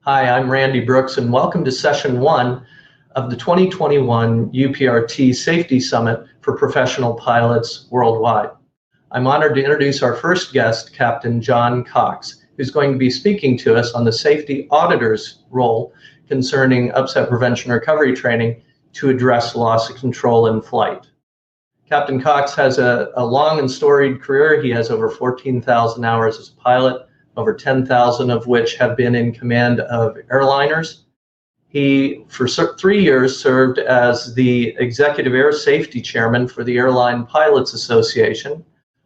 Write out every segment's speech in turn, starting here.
Hi, I'm Randy Brooks, and welcome to Session 1 of the 2021 UPRT Safety Summit for Professional Pilots Worldwide. I'm honored to introduce our first guest, Captain John Cox, who's going to be speaking to us on the safety auditor's role concerning upset prevention recovery training to address loss of control in flight. Captain Cox has a long and storied career. He has over 14,000 hours as a pilot, over 10,000 of which have been in command of airliners. He, for 3 years, served as the Executive Air Safety Chairman for the Airline Pilots Association.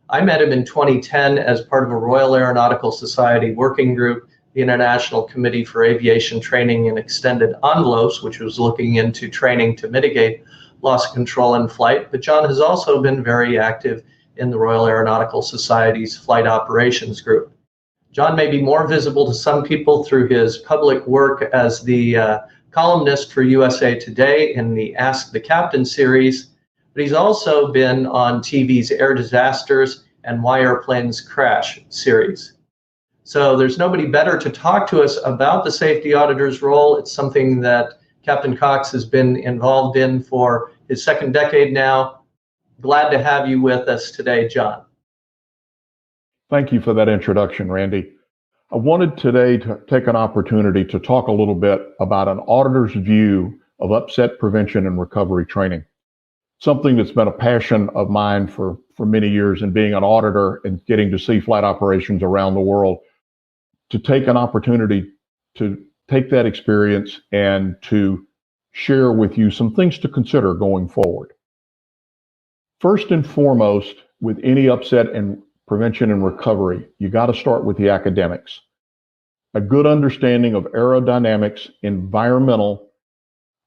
I met him in 2010 as part of a Royal Aeronautical Society working group, the International Committee for Aviation Training and Extended Envelopes, which was looking into training to mitigate loss of control in flight. But John has also been very active in the Royal Aeronautical Society's Flight Operations Group. John may be more visible to some people through his public work as the columnist for USA Today in the Ask the Captain series, but he's also been on TV's Air Disasters and Why Airplanes Crash series. So there's nobody better to talk to us about the safety auditor's role. It's something that Captain Cox has been involved in for his second decade now. Glad to have you with us today, John. Thank you for that introduction, Randy. I wanted today to take an opportunity to talk a little bit about an auditor's view of upset prevention and recovery training. Something that's been a passion of mine for many years, and being an auditor and getting to see flight operations around the world, to take an opportunity to take that experience and to share with you some things to consider going forward. First and foremost, with any upset and prevention and recovery, you got to start with the academics. A good understanding of aerodynamics, environmental,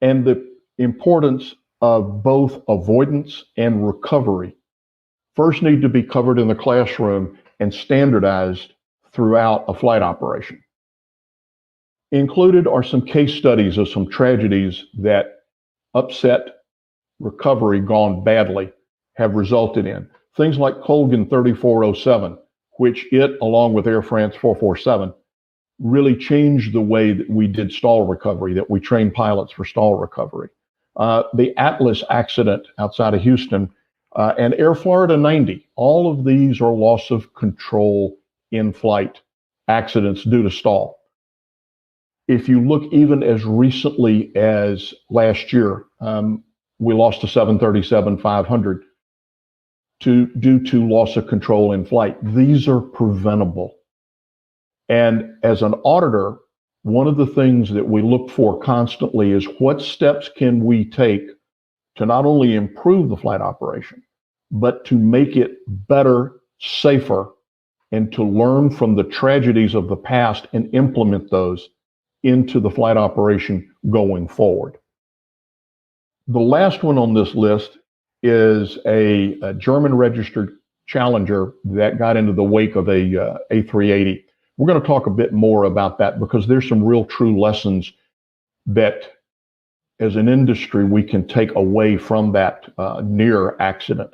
and the importance of both avoidance and recovery first need to be covered in the classroom and standardized throughout a flight operation. Included are some case studies of some tragedies that upset recovery gone badly have resulted in. Things like Colgan 3407, which along with Air France 447, really changed the way that we did stall recovery, that we trained pilots for stall recovery. The Atlas accident outside of Houston and Air Florida 90, all of these are loss of control in flight accidents due to stall. If you look even as recently as last year, we lost a 737-500 due to loss of control in flight. These are preventable. And as an auditor, one of the things that we look for constantly is what steps can we take to not only improve the flight operation, but to make it better, safer, and to learn from the tragedies of the past and implement those into the flight operation going forward. The last one on this list is a German registered Challenger that got into the wake of a A380. We're going to talk a bit more about that because there's some real true lessons that as an industry we can take away from that near accident.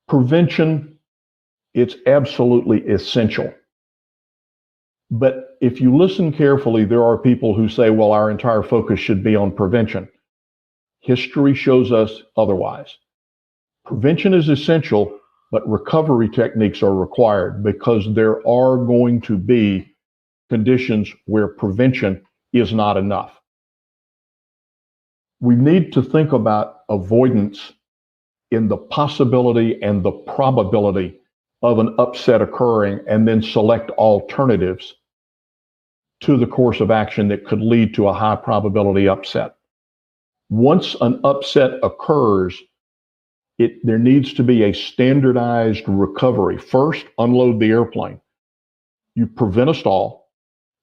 Prevention, it's absolutely essential. But if you listen carefully, there are people who say, well, our entire focus should be on prevention. History shows us otherwise. Prevention is essential, but recovery techniques are required because there are going to be conditions where prevention is not enough. We need to think about avoidance in the possibility and the probability of an upset occurring, and then select alternatives to the course of action that could lead to a high probability upset. Once an upset occurs, there needs to be a standardized recovery. First, unload the airplane. You prevent a stall.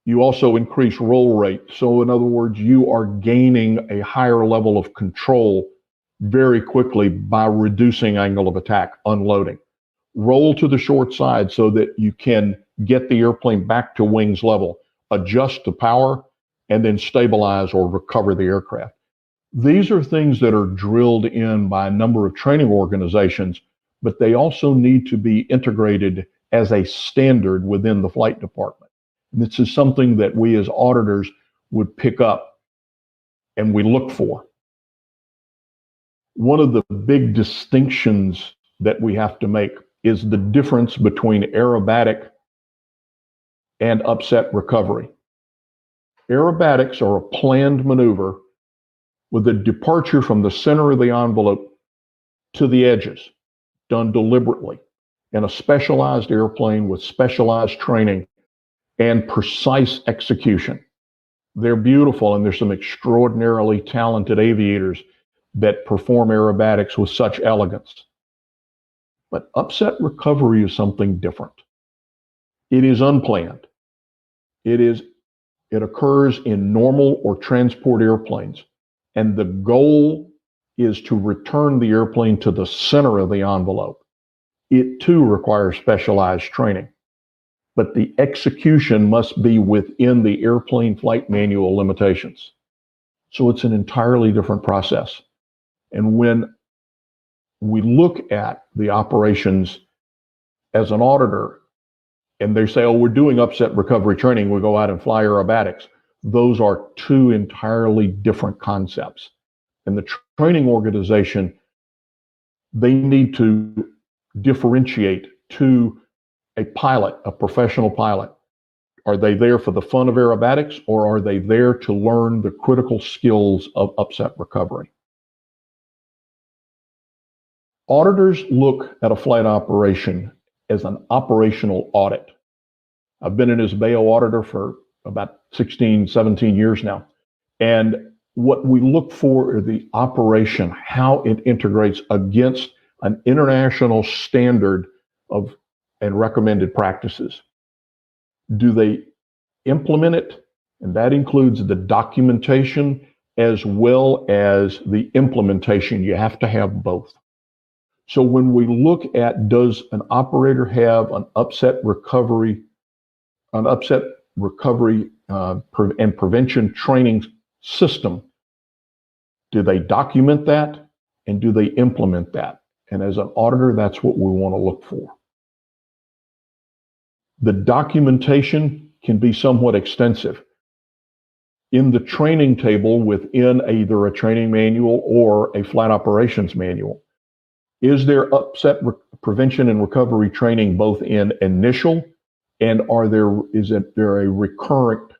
You also increase roll rate. So in other words, you are gaining a higher level of control very quickly by reducing angle of attack, unloading. Roll to the short side so that you can get the airplane back to wings level, adjust the power, and then stabilize or recover the aircraft. These are things that are drilled in by a number of training organizations, but they also need to be integrated as a standard within the flight department. This is something that we as auditors would pick up and we look for. One of the big distinctions that we have to make is the difference between aerobatic and upset recovery. Aerobatics are a planned maneuver with a departure from the center of the envelope to the edges, done deliberately in a specialized airplane with specialized training and precise execution. They're beautiful, and there's some extraordinarily talented aviators that perform aerobatics with such elegance. But upset recovery is something different. It is unplanned. It occurs in normal or transport airplanes, and the goal is to return the airplane to the center of the envelope. It too requires specialized training, but the execution must be within the airplane flight manual limitations. So it's an entirely different process. And when we look at the operations as an auditor, and they say, oh, we're doing upset recovery training, we go out and fly aerobatics. Those are two entirely different concepts. And the training organization, they need to differentiate to a pilot, a professional pilot. Are they there for the fun of aerobatics, or are they there to learn the critical skills of upset recovery? Auditors look at a flight operation as an operational audit. I've been an ISBAO auditor for about 16, 17 years now. And what we look for is the operation, how it integrates against an international standard of and recommended practices. Do they implement it? And that includes the documentation as well as the implementation. You have to have both. So when we look at, does an operator have an upset recovery and prevention training system? Do they document that, and do they implement that? And as an auditor, that's what we want to look for. The documentation can be somewhat extensive. In the training table within either a training manual or a flight operations manual, is there upset prevention and recovery training both in initial, and is there a recurrent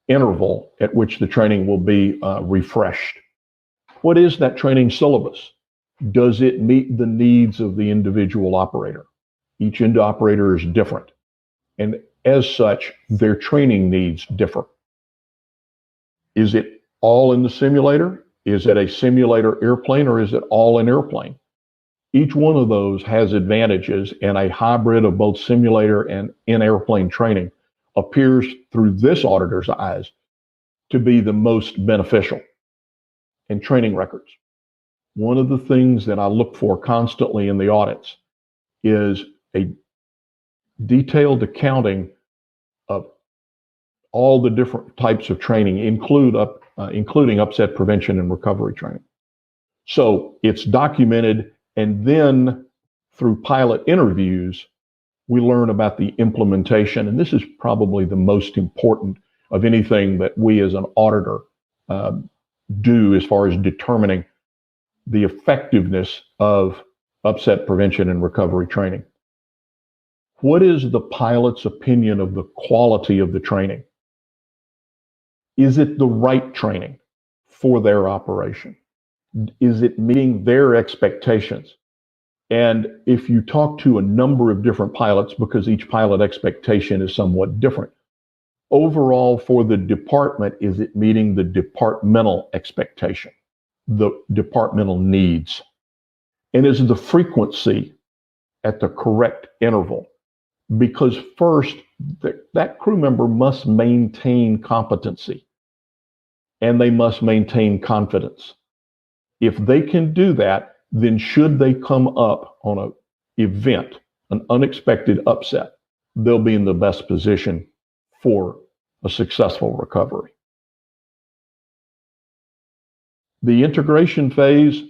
interval at which the training will be refreshed? What is that training syllabus? Does it meet the needs of the individual operator? Each operator is different, and as such, their training needs differ. Is it all in the simulator? Is it a simulator airplane, or is it all an airplane? Each one of those has advantages, and a hybrid of both simulator and in-airplane training appears through this auditor's eyes to be the most beneficial. And training records. One of the things that I look for constantly in the audits is a detailed accounting of all the different types of training, including upset prevention and recovery training. So it's documented, and then through pilot interviews, we learn about the implementation. And this is probably the most important of anything that we as an auditor do as far as determining the effectiveness of upset prevention and recovery training. What is the pilot's opinion of the quality of the training? Is it the right training for their operation? Is it meeting their expectations? And if you talk to a number of different pilots, because each pilot expectation is somewhat different, overall for the department, is it meeting the departmental expectation, the departmental needs? And is the frequency at the correct interval? Because first, that crew member must maintain competency, and they must maintain confidence. If they can do that, then should they come up on an event, an unexpected upset, they'll be in the best position for a successful recovery. The integration phase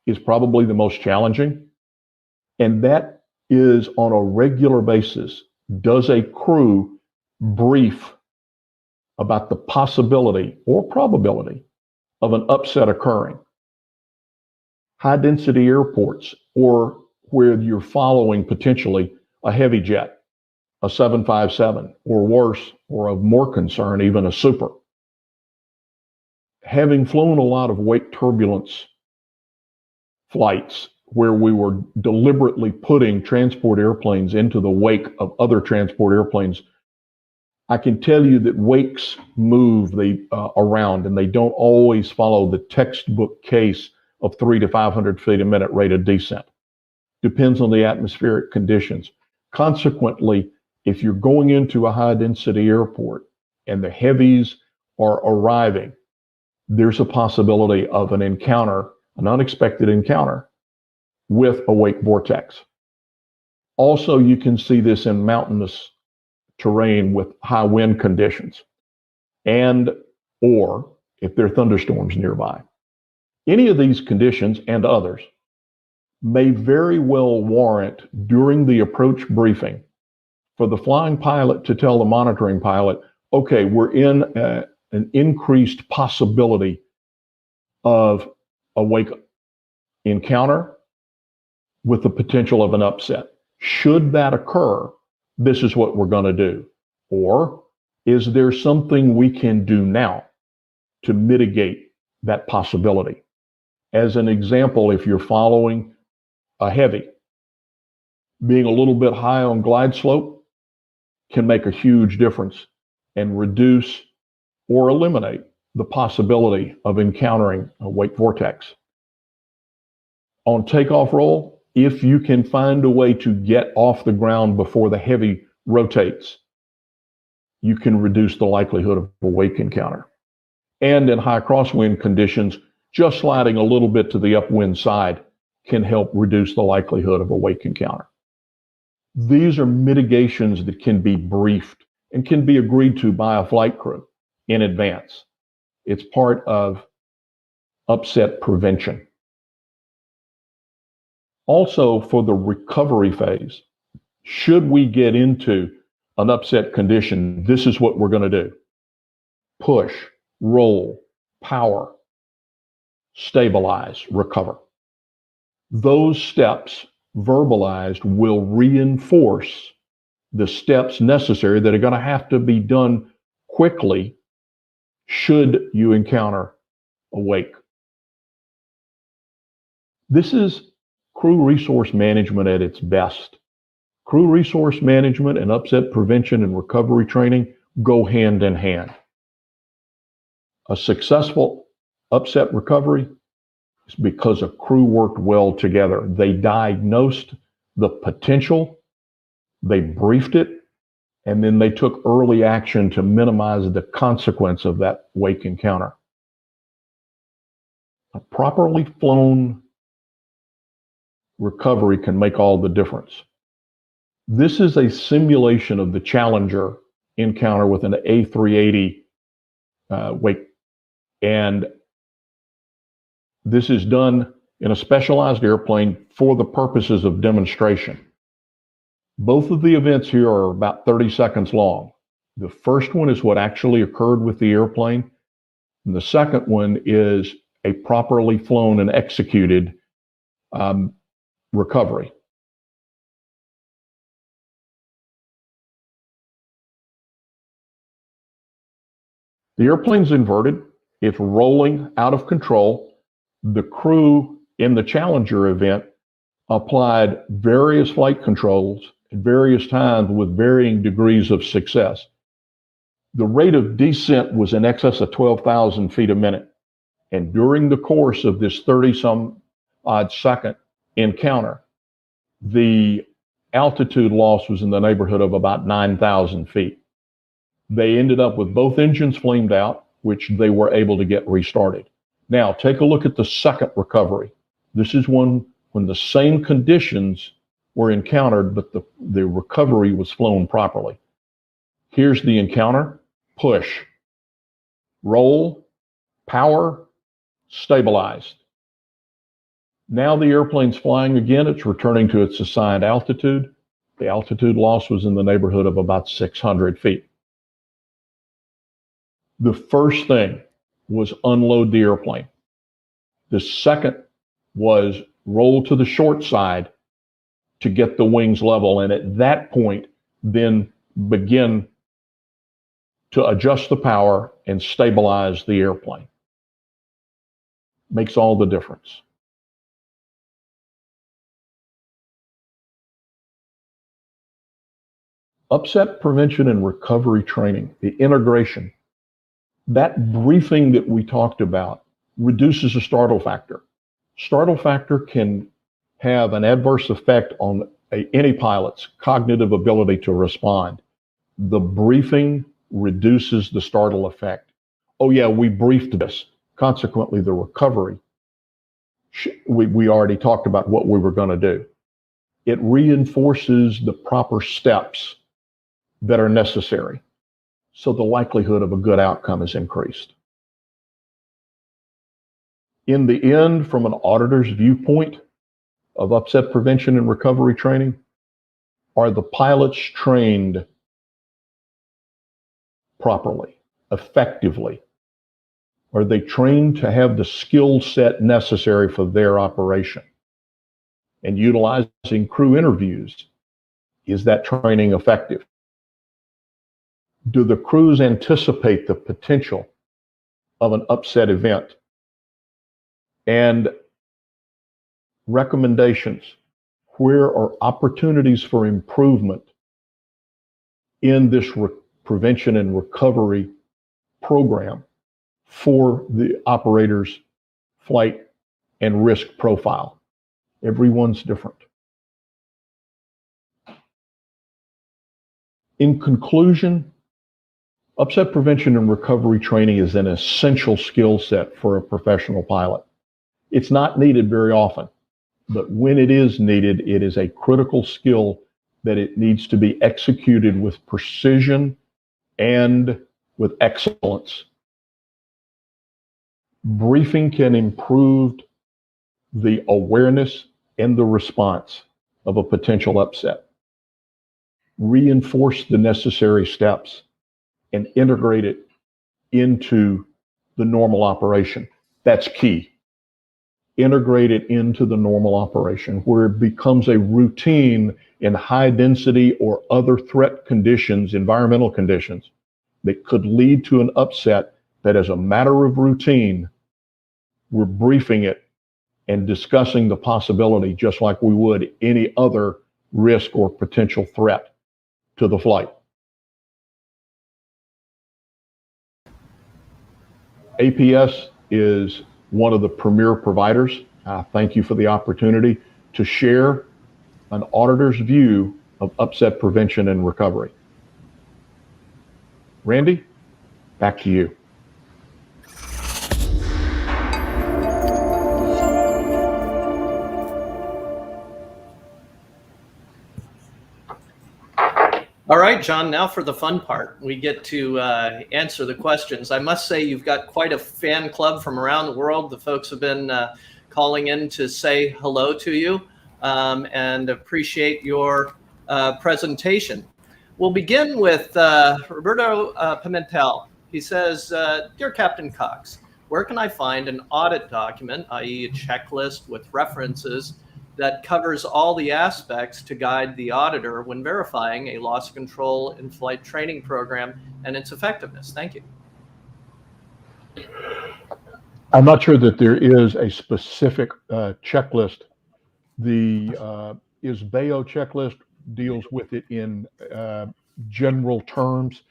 is probably the most challenging, and that is on a regular basis. Does a crew brief about the possibility or probability of an upset occurring. High density airports, or where you're following potentially a heavy jet, a 757, or worse, or of more concern, even a super. Having flown a lot of wake turbulence flights where we were deliberately putting transport airplanes into the wake of other transport airplanes, I can tell you that wakes move around, and they don't always follow the textbook case of 300 to 500 feet a minute rate of descent. Depends on the atmospheric conditions. Consequently, if you're going into a high density airport and the heavies are arriving, there's a possibility of an encounter, an unexpected encounter with a wake vortex. Also, you can see this in mountainous terrain with high wind conditions, and or if there are thunderstorms nearby. Any of these conditions and others may very well warrant, during the approach briefing, for the flying pilot to tell the monitoring pilot, okay, we're in an increased possibility of a wake encounter with the potential of an upset. Should that occur, this is what we're going to do. Or is there something we can do now to mitigate that possibility? As an example, if you're following a heavy, being a little bit high on glide slope can make a huge difference and reduce or eliminate the possibility of encountering a wake vortex. On takeoff roll, if you can find a way to get off the ground before the heavy rotates, you can reduce the likelihood of a wake encounter. And in high crosswind conditions, just sliding a little bit to the upwind side can help reduce the likelihood of a wake encounter. These are mitigations that can be briefed and can be agreed to by a flight crew in advance. It's part of upset prevention. Also, for the recovery phase, should we get into an upset condition, this is what we're going to do. Push, roll, power, stabilize, recover. Those steps verbalized will reinforce the steps necessary that are going to have to be done quickly should you encounter a wake. This is crew resource management at its best. Crew resource management and upset prevention and recovery training go hand in hand. A successful upset recovery is because a crew worked well together. They diagnosed the potential, they briefed it, and then they took early action to minimize the consequence of that wake encounter. A properly flown recovery can make all the difference. This is a simulation of the Challenger encounter with an A380 wake. And this is done in a specialized airplane for the purposes of demonstration. Both of the events here are about 30 seconds long. The first one is what actually occurred with the airplane. And the second one is a properly flown and executed recovery. The airplane's inverted. It's rolling out of control. The crew in the Challenger event applied various flight controls at various times with varying degrees of success. The rate of descent was in excess of 12,000 feet a minute. And during the course of this 30-some-odd second encounter, the altitude loss was in the neighborhood of about 9,000 feet. They ended up with both engines flamed out, which they were able to get restarted. Now, take a look at the second recovery. This is one when the same conditions were encountered, but the recovery was flown properly. Here's the encounter: push, roll, power, stabilized. Now the airplane's flying again. It's returning to its assigned altitude. The altitude loss was in the neighborhood of about 600 feet. The first thing was unload the airplane. The second was roll to the short side to get the wings level. And at that point, then begin to adjust the power and stabilize the airplane. Makes all the difference. Upset prevention and recovery training, the integration, that briefing that we talked about reduces the startle factor. Startle factor can have an adverse effect on any pilot's cognitive ability to respond. The briefing reduces the startle effect. Oh yeah, we briefed this. Consequently, the recovery, we already talked about what we were going to do. It reinforces the proper steps that are necessary, so the likelihood of a good outcome is increased. In the end, from an auditor's viewpoint of upset prevention and recovery training, are the pilots trained properly, effectively? Are they trained to have the skill set necessary for their operation? And utilizing crew interviews, is that training effective? Do the crews anticipate the potential of an upset event? And recommendations, where are opportunities for improvement in this prevention and recovery program for the operator's flight and risk profile? Everyone's different. In conclusion, upset prevention and recovery training is an essential skill set for a professional pilot. It's not needed very often, but when it is needed, it is a critical skill that it needs to be executed with precision and with excellence. Briefing can improve the awareness and the response of a potential upset, reinforce the necessary steps, and integrate it into the normal operation. That's key. Integrate it into the normal operation where it becomes a routine in high density or other threat conditions, environmental conditions, that could lead to an upset that as a matter of routine, we're briefing it and discussing the possibility just like we would any other risk or potential threat to the flight. APS is one of the premier providers. Thank you for the opportunity to share an auditor's view of upset prevention and recovery. Randy, back to you. All right, John, now for the fun part. We get to answer the questions. I must say you've got quite a fan club from around the world. The folks have been calling in to say hello to you and appreciate your presentation. We'll begin with Roberto Pimentel. He says, Dear Captain Cox, where can I find an audit document, i.e. a checklist with references that covers all the aspects to guide the auditor when verifying a loss control in-flight training program and its effectiveness? Thank you. I'm not sure that there is a specific checklist. The ISBEO checklist deals with it in general terms.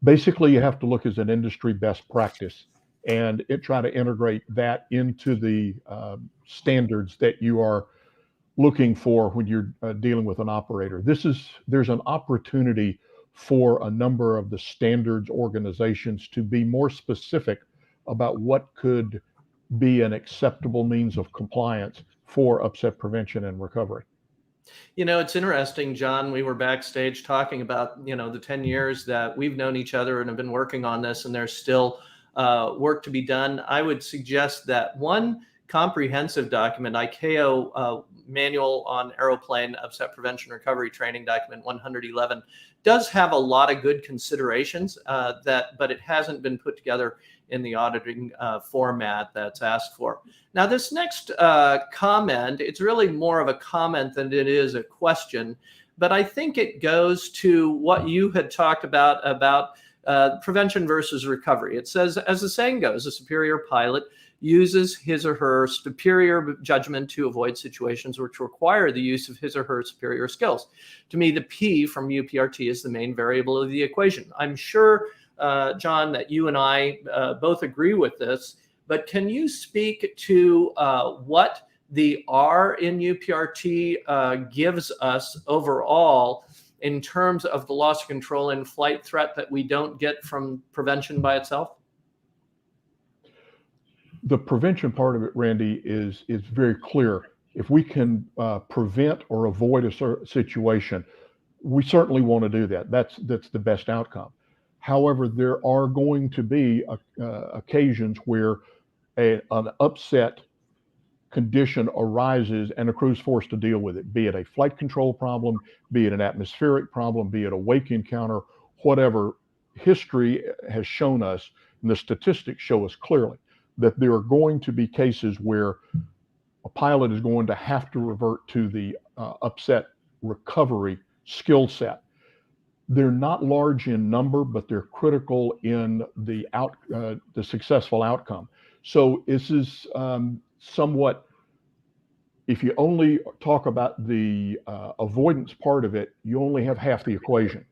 Basically, you have to look as an industry best practice and try to integrate that into the standards that you are looking for when you're dealing with an operator. There's an opportunity for a number of the standards organizations to be more specific about what could be an acceptable means of compliance for upset prevention and recovery. You know, it's interesting, John, we were backstage talking about, the 10 years that we've known each other and have been working on this, and there's still work to be done. I would suggest that one, comprehensive document, ICAO Manual on Aeroplane Upset Prevention Recovery Training, document 111, does have a lot of good considerations, but it hasn't been put together in the auditing format that's asked for. Now, this next comment, it's really more of a comment than it is a question, but I think it goes to what you had talked about prevention versus recovery. It says, as the saying goes, a superior pilot uses his or her superior judgment to avoid situations which require the use of his or her superior skills. To me, the P from UPRT is the main variable of the equation. I'm sure, John, that you and I both agree with this, but can you speak to what the R in UPRT gives us overall in terms of the loss of control in flight threat that we don't get from prevention by itself? The prevention part of it, Randy, is very clear. If we can prevent or avoid a situation, we certainly want to do that. That's the best outcome. However, there are going to be occasions where an upset condition arises and a crew's forced to deal with it, be it a flight control problem, be it an atmospheric problem, be it a wake encounter, whatever. History has shown us, and the statistics show us clearly, that there are going to be cases where a pilot is going to have to revert to the upset recovery skill set. They're not large in number, but they're critical in the successful outcome. So this is somewhat, if you only talk about the avoidance part of it, you only have half the equation.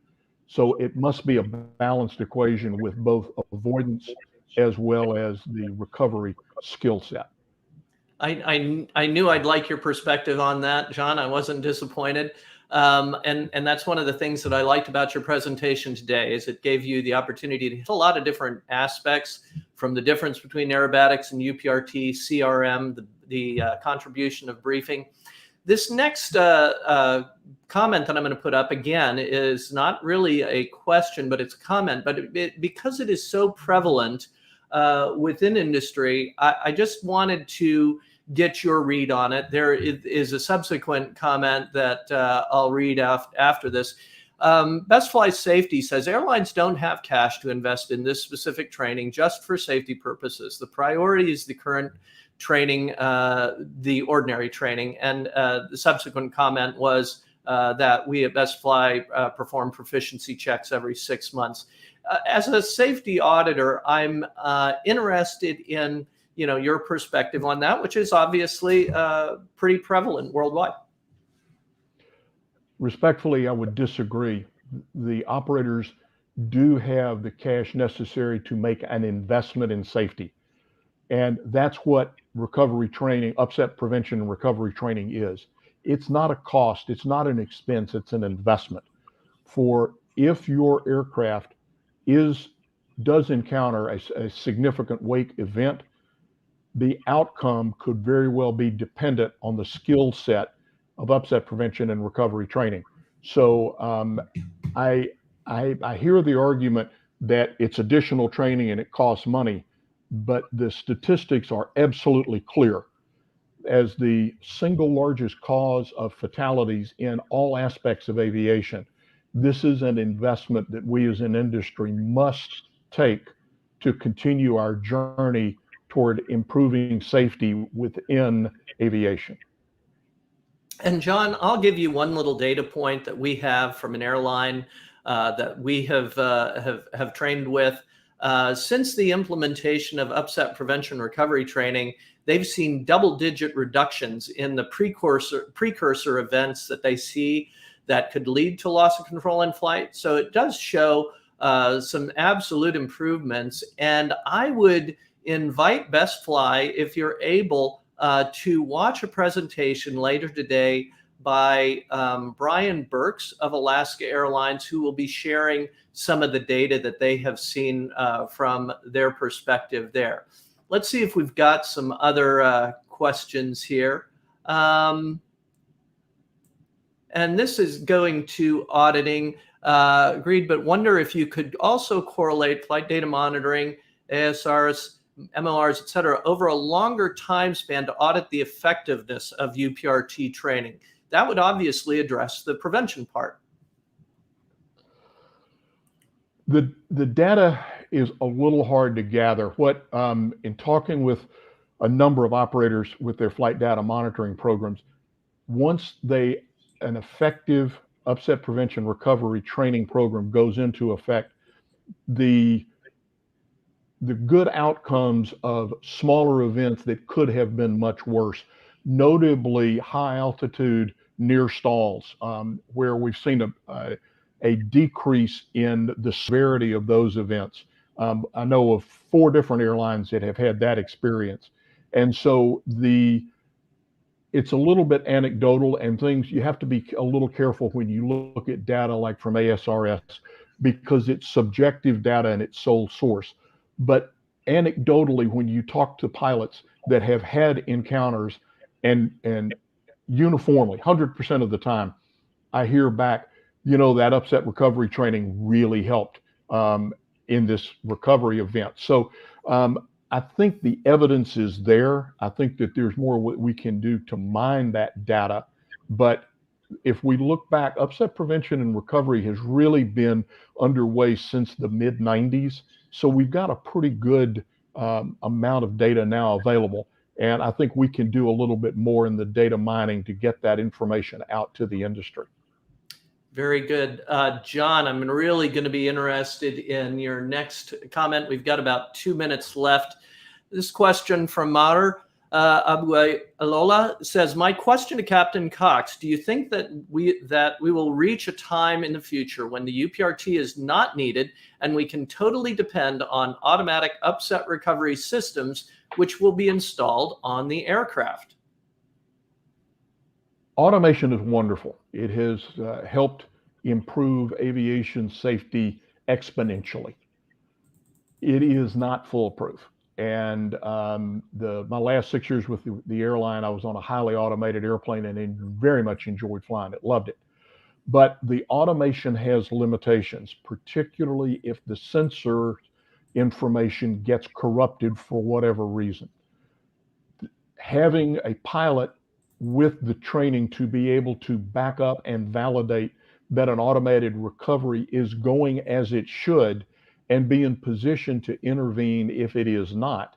So it must be a balanced equation with both avoidance as well as the recovery skill set. I knew I'd like your perspective on that, John. I wasn't disappointed. And that's one of the things that I liked about your presentation today, is it gave you the opportunity to hit a lot of different aspects, from the difference between aerobatics and UPRT, CRM, the contribution of briefing. This next comment that I'm going to put up again is not really a question, but it's a comment. But because it is so prevalent within industry, I just wanted to get your read on it. There is a subsequent comment that I'll read after this. Best Fly Safety says, airlines don't have cash to invest in this specific training just for safety purposes. The priority is the current training, the ordinary training. And the subsequent comment was that we at Best Fly perform proficiency checks every 6 months. As a safety auditor, I'm interested in your perspective on that, which is obviously pretty prevalent worldwide. Respectfully, I would disagree. The operators do have the cash necessary to make an investment in safety. And that's what recovery training, upset prevention and recovery training is. It's not a cost, it's not an expense, it's an investment. For if your aircraft does encounter a significant wake event, the outcome could very well be dependent on the skill set of upset prevention and recovery training. So I hear the argument that it's additional training and it costs money, but the statistics are absolutely clear. As the single largest cause of fatalities in all aspects of aviation, this is an investment that we as an industry must take to continue our journey toward improving safety within aviation. And John, I'll give you one little data point that we have from an airline that we have trained with. Since the implementation of upset prevention recovery training, they've seen double-digit reductions in the precursor events that they see that could lead to loss of control in flight. So it does show some absolute improvements. And I would invite Best Fly, if you're able, to watch a presentation later today by Brian Burks of Alaska Airlines, who will be sharing some of the data that they have seen from their perspective there. Let's see if we've got some other questions here. And this is going to auditing. Agreed, but wonder if you could also correlate flight data monitoring, ASRs, MORs, et cetera, over a longer time span to audit the effectiveness of UPRT training. That would obviously address the prevention part. The data is a little hard to gather. What in talking with a number of operators with their flight data monitoring programs, once an effective upset prevention recovery training program goes into effect, the good outcomes of smaller events that could have been much worse, notably high altitude near stalls, where we've seen a decrease in the severity of those events. I know of 4 different airlines that have had that experience. And so it's a little bit anecdotal, and things you have to be a little careful when you look at data like from ASRS, because it's subjective data and it's sole source. But anecdotally, when you talk to pilots that have had encounters, and uniformly, 100% of the time, I hear back, that upset recovery training really helped in this recovery event. So I think the evidence is there. I think that there's more we can do to mine that data. But if we look back, upset prevention and recovery has really been underway since the mid-90s. So we've got a pretty good amount of data now available. And I think we can do a little bit more in the data mining to get that information out to the industry. Very good. John, I'm really going to be interested in your next comment. We've got about 2 minutes left. This question from Mar Alola says, my question to Captain Cox, do you think that we will reach a time in the future when the UPRT is not needed and we can totally depend on automatic upset recovery systems which will be installed on the aircraft? Automation is wonderful. It has helped improve aviation safety exponentially. It is not foolproof. And my last 6 years with the airline, I was on a highly automated airplane and very much enjoyed flying it, loved it. But the automation has limitations, particularly if the sensor information gets corrupted for whatever reason. Having a pilot with the training to be able to back up and validate that an automated recovery is going as it should and be in position to intervene if it is not,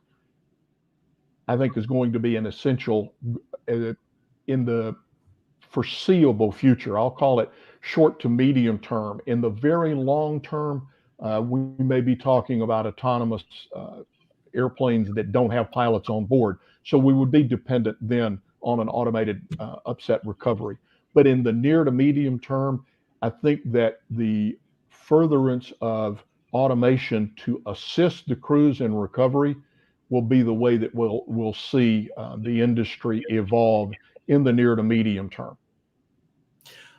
I think is going to be an essential in the foreseeable future. I'll call it short to medium term. In the very long term, we may be talking about autonomous airplanes that don't have pilots on board. So we would be dependent then on an automated upset recovery. But in the near to medium term, I think that the furtherance of automation to assist the crews in recovery will be the way that we'll see the industry evolve in the near to medium term.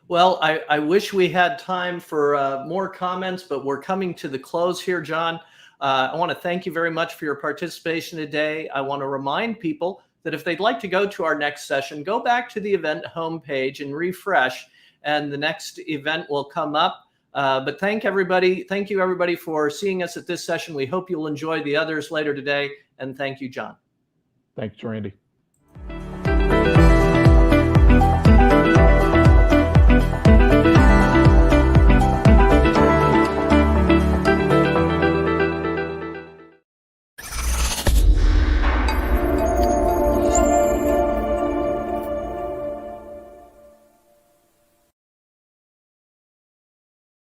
Well, I wish we had time for more comments, but we're coming to the close here, John. I want to thank you very much for your participation today. I want to remind people that if they'd like to go to our next session, go back to the event homepage and refresh, and the next event will come up. But thank you everybody for seeing us at this session. We hope you'll enjoy the others later today. And thank you, John. Thanks, Randy.